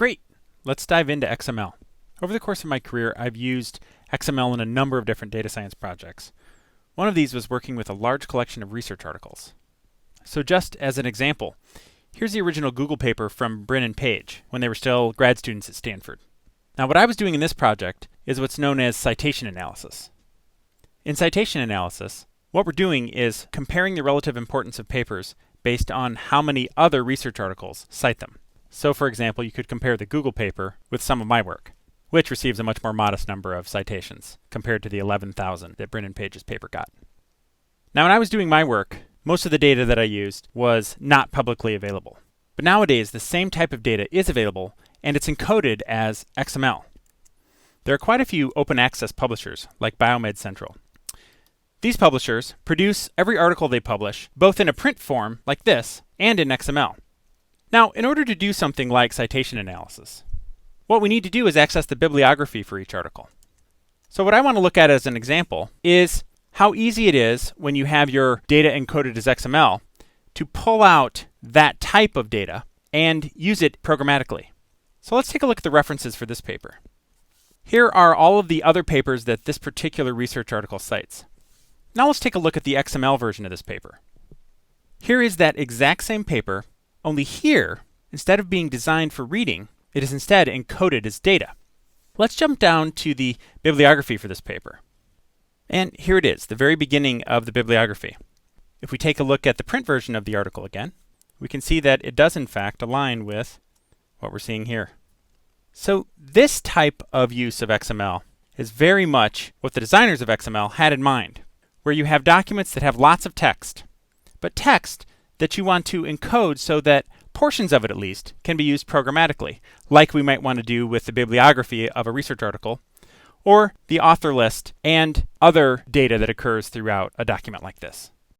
Great! Let's dive into XML. Over the course of my career, I've used XML in a number of different data science projects. One of these was working with a large collection of research articles. So just as an example, here's the original Google paper from Brin and Page when they were still grad students at Stanford. Now what I was doing in this project is what's known as citation analysis. In citation analysis, what we're doing is comparing the relative importance of papers based on how many other research articles cite them. So for example, you could compare the Google paper with some of my work, which receives a much more modest number of citations compared to the 11,000 that Brin and Page's paper got. Now when I was doing my work, most of the data that I used was not publicly available. But nowadays, the same type of data is available, and it's encoded as XML. There are quite a few open access publishers, like Biomed Central. These publishers produce every article they publish, both in a print form, like this, and in XML. Now, in order to do something like citation analysis, what we need to do is access the bibliography for each article. So what I want to look at as an example is how easy it is when you have your data encoded as XML to pull out that type of data and use it programmatically. So let's take a look at the references for this paper. Here are all of the other papers that this particular research article cites. Now let's take a look at the XML version of this paper. Here is that exact same paper, only here, instead of being designed for reading, it is instead encoded as data. Let's jump down to the bibliography for this paper. And here it is, the very beginning of the bibliography. If we take a look at the print version of the article again, we can see that it does in fact align with what we're seeing here. So this type of use of XML is very much what the designers of XML had in mind, where you have documents that have lots of text, but text that you want to encode so that portions of it at least can be used programmatically, like we might want to do with the bibliography of a research article, or the author list and other data that occurs throughout a document like this.